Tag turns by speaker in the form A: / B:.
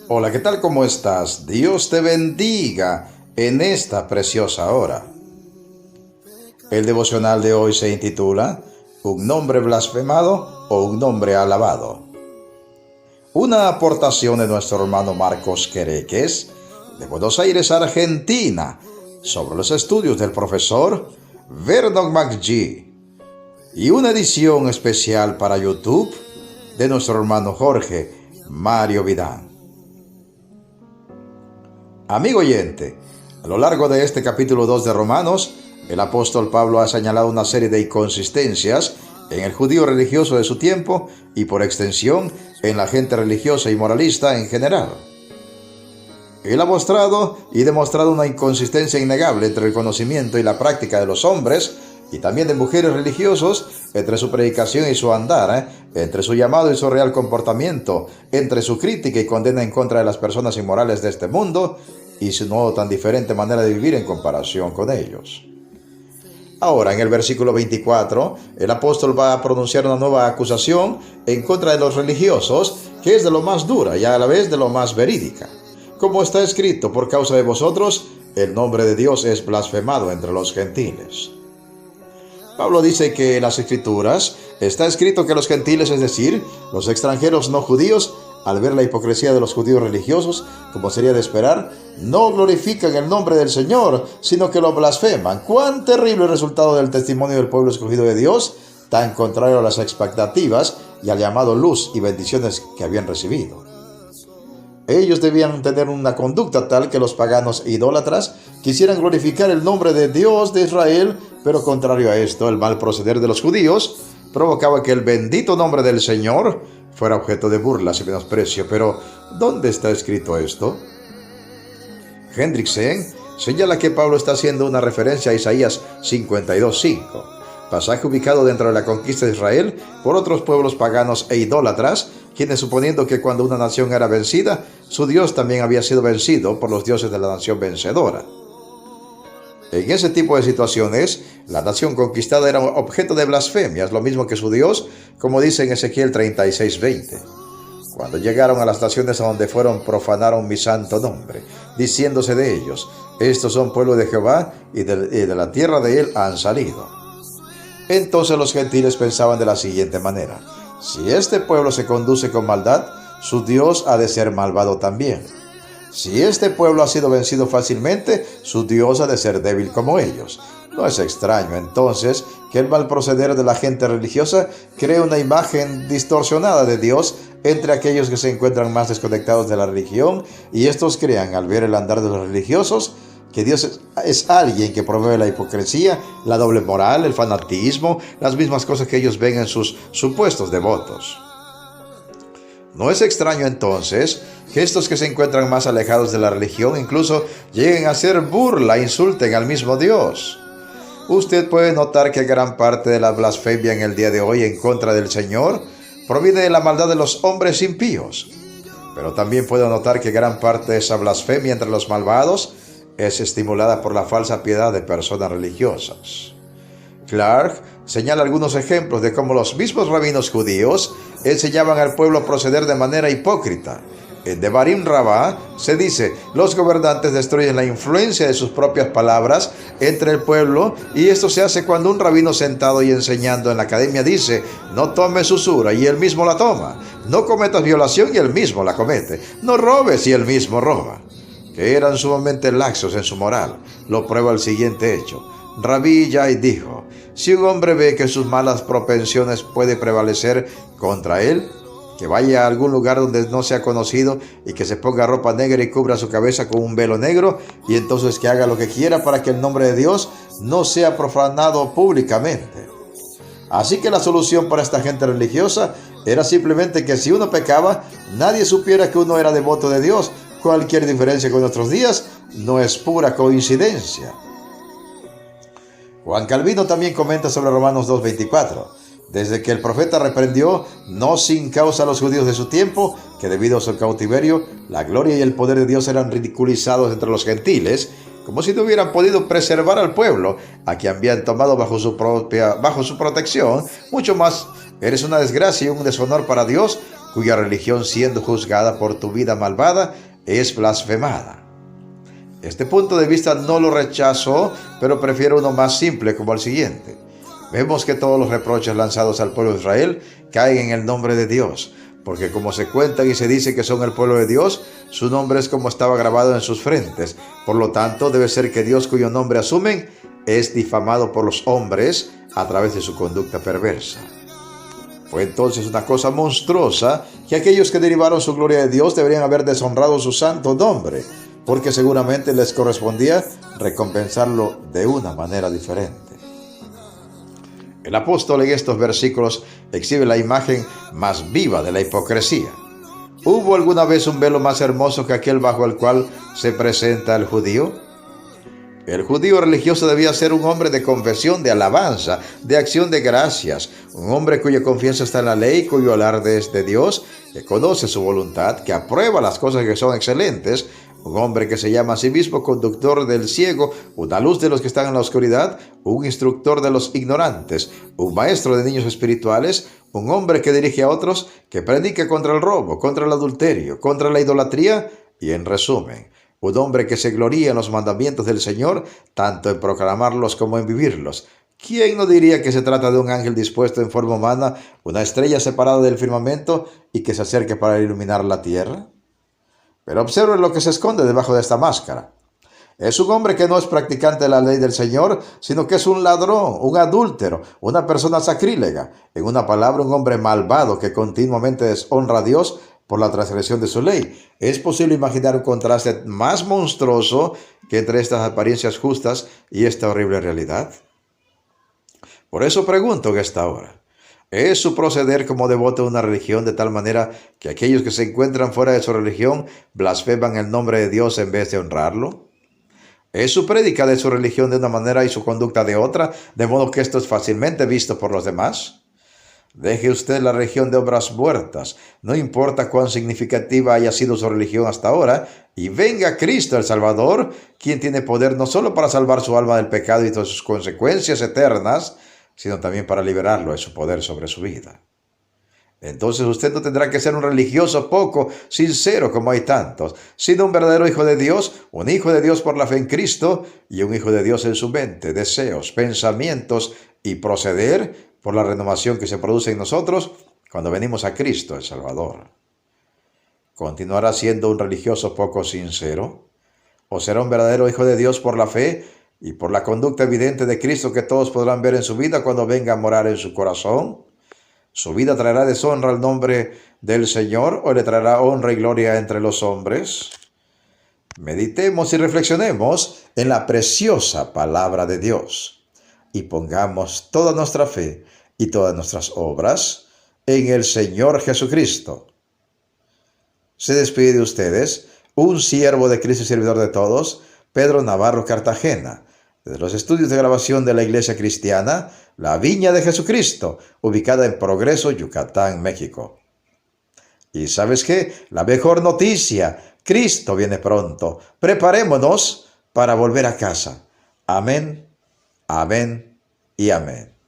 A: Hola, ¿qué tal? ¿Cómo estás? Dios te bendiga en esta preciosa hora. El devocional de hoy se intitula ¿Un nombre blasfemado o un nombre alabado? Una aportación de nuestro hermano Marcos Quereques, de Buenos Aires, Argentina, sobre los estudios del profesor Vernon McGee, y una edición especial para YouTube de nuestro hermano Jorge Mario Vidán. Amigo oyente, a lo largo de este capítulo 2 de Romanos, el apóstol Pablo ha señalado una serie de inconsistencias en el judío religioso de su tiempo y, por extensión, en la gente religiosa y moralista en general. Él ha mostrado y demostrado una inconsistencia innegable entre el conocimiento y la práctica de los hombres y también de mujeres religiosos, entre su predicación y su andar, entre su llamado y su real comportamiento, entre su crítica y condena en contra de las personas inmorales de este mundo y su no tan diferente manera de vivir en comparación con ellos. Ahora, en el versículo 24, el apóstol va a pronunciar una nueva acusación en contra de los religiosos, que es de lo más dura y a la vez de lo más verídica. Como está escrito, por causa de vosotros, el nombre de Dios es blasfemado entre los gentiles. Pablo dice que en las Escrituras está escrito que los gentiles, es decir, los extranjeros no judíos, al ver la hipocresía de los judíos religiosos, como sería de esperar, no glorifican el nombre del Señor, sino que lo blasfeman. ¡Cuán terrible el resultado del testimonio del pueblo escogido de Dios, tan contrario a las expectativas y al llamado luz y bendiciones que habían recibido! Ellos debían tener una conducta tal que los paganos e idólatras quisieran glorificar el nombre de Dios de Israel, pero contrario a esto, el mal proceder de los judíos provocaba que el bendito nombre del Señor fuera objeto de burlas y menosprecio. Pero, ¿dónde está escrito esto? Hendriksen señala que Pablo está haciendo una referencia a Isaías 52:5, pasaje ubicado dentro de la conquista de Israel por otros pueblos paganos e idólatras, quienes, suponiendo que cuando una nación era vencida, su Dios también había sido vencido por los dioses de la nación vencedora. En ese tipo de situaciones, la nación conquistada era objeto de blasfemias, lo mismo que su Dios, como dice en Ezequiel 36:20. Cuando llegaron a las naciones a donde fueron, profanaron mi santo nombre, diciéndose de ellos, estos son pueblo de Jehová y de la tierra de él han salido. Entonces los gentiles pensaban de la siguiente manera, si este pueblo se conduce con maldad, su Dios ha de ser malvado también. Si este pueblo ha sido vencido fácilmente, su Dios ha de ser débil como ellos. No es extraño, entonces, que el mal proceder de la gente religiosa cree una imagen distorsionada de Dios entre aquellos que se encuentran más desconectados de la religión, y estos crean, al ver el andar de los religiosos, que Dios es alguien que promueve la hipocresía, la doble moral, el fanatismo, las mismas cosas que ellos ven en sus supuestos devotos. No es extraño entonces que estos que se encuentran más alejados de la religión incluso lleguen a hacer burla e insulten al mismo Dios. Usted puede notar que gran parte de la blasfemia en el día de hoy en contra del Señor proviene de la maldad de los hombres impíos. Pero también puede notar que gran parte de esa blasfemia entre los malvados es estimulada por la falsa piedad de personas religiosas. Clark señala algunos ejemplos de cómo los mismos rabinos judíos enseñaban al pueblo a proceder de manera hipócrita. En Devarim Rabbah se dice, los gobernantes destruyen la influencia de sus propias palabras entre el pueblo, y esto se hace cuando un rabino sentado y enseñando en la academia dice, no tomes usura, y él mismo la toma, no cometas violación, y él mismo la comete, no robes, y él mismo roba. Que eran sumamente laxos en su moral, lo prueba el siguiente hecho. Rabí Yai dijo, si un hombre ve que sus malas propensiones puede prevalecer contra él, que vaya a algún lugar donde no sea conocido y que se ponga ropa negra y cubra su cabeza con un velo negro, y entonces que haga lo que quiera para que el nombre de Dios no sea profanado públicamente. Así que la solución para esta gente religiosa era simplemente que si uno pecaba, nadie supiera que uno era devoto de Dios. Cualquier diferencia con nuestros días no es pura coincidencia. Juan Calvino también comenta sobre Romanos 2:24. Desde que el profeta reprendió, no sin causa a los judíos de su tiempo, que debido a su cautiverio, la gloria y el poder de Dios eran ridiculizados entre los gentiles, como si no hubieran podido preservar al pueblo, a quien habían tomado bajo su protección, mucho más Eres una desgracia y un deshonor para Dios, cuya religión, siendo juzgada por tu vida malvada, es blasfemada. Este punto de vista no lo rechazo, pero prefiero uno más simple como el siguiente. Vemos que todos los reproches lanzados al pueblo de Israel caen en el nombre de Dios, porque como se cuentan y se dice que son el pueblo de Dios, su nombre es como estaba grabado en sus frentes. Por lo tanto, debe ser que Dios, cuyo nombre asumen, es difamado por los hombres a través de su conducta perversa. Fue entonces una cosa monstruosa que aquellos que derivaron su gloria de Dios deberían haber deshonrado su santo nombre, porque seguramente les correspondía recompensarlo de una manera diferente. El apóstol en estos versículos exhibe la imagen más viva de la hipocresía. ¿Hubo alguna vez un velo más hermoso que aquel bajo el cual se presenta el judío? El judío religioso debía ser un hombre de confesión, de alabanza, de acción de gracias, un hombre cuya confianza está en la ley, cuyo alarde es de Dios, que conoce su voluntad, que aprueba las cosas que son excelentes, un hombre que se llama a sí mismo conductor del ciego, una luz de los que están en la oscuridad, un instructor de los ignorantes, un maestro de niños espirituales, un hombre que dirige a otros, que predica contra el robo, contra el adulterio, contra la idolatría y, en resumen, un hombre que se gloría en los mandamientos del Señor, tanto en proclamarlos como en vivirlos. ¿Quién no diría que se trata de un ángel dispuesto en forma humana, una estrella separada del firmamento y que se acerque para iluminar la tierra? Pero observen lo que se esconde debajo de esta máscara. Es un hombre que no es practicante de la ley del Señor, sino que es un ladrón, un adúltero, una persona sacrílega. En una palabra, un hombre malvado que continuamente deshonra a Dios por la transgresión de su ley. ¿Es posible imaginar un contraste más monstruoso que entre estas apariencias justas y esta horrible realidad? Por eso pregunto en esta hora, ¿es su proceder como devoto de una religión de tal manera que aquellos que se encuentran fuera de su religión blasfeman el nombre de Dios en vez de honrarlo? ¿Es su prédica de su religión de una manera y su conducta de otra, de modo que esto es fácilmente visto por los demás? Deje usted la religión de obras muertas, no importa cuán significativa haya sido su religión hasta ahora, y venga Cristo el Salvador, quien tiene poder no solo para salvar su alma del pecado y todas sus consecuencias eternas, sino también para liberarlo de su poder sobre su vida. Entonces usted no tendrá que ser un religioso poco sincero como hay tantos, sino un verdadero hijo de Dios, un hijo de Dios por la fe en Cristo y un hijo de Dios en su mente, deseos, pensamientos y proceder por la renovación que se produce en nosotros cuando venimos a Cristo el Salvador. ¿Continuará siendo un religioso poco sincero? ¿O será un verdadero hijo de Dios por la fe y por la conducta evidente de Cristo que todos podrán ver en su vida cuando venga a morar en su corazón? ¿Su vida traerá deshonra al nombre del Señor o le traerá honra y gloria entre los hombres? Meditemos y reflexionemos en la preciosa palabra de Dios y pongamos toda nuestra fe y todas nuestras obras en el Señor Jesucristo. Se despide de ustedes un siervo de Cristo y servidor de todos, Pedro Navarro Cartagena, desde los estudios de grabación de la Iglesia Cristiana, La Viña de Jesucristo, ubicada en Progreso, Yucatán, México. ¿Y sabes qué? La mejor noticia, Cristo viene pronto. Preparémonos para volver a casa. Amén, amén y amén.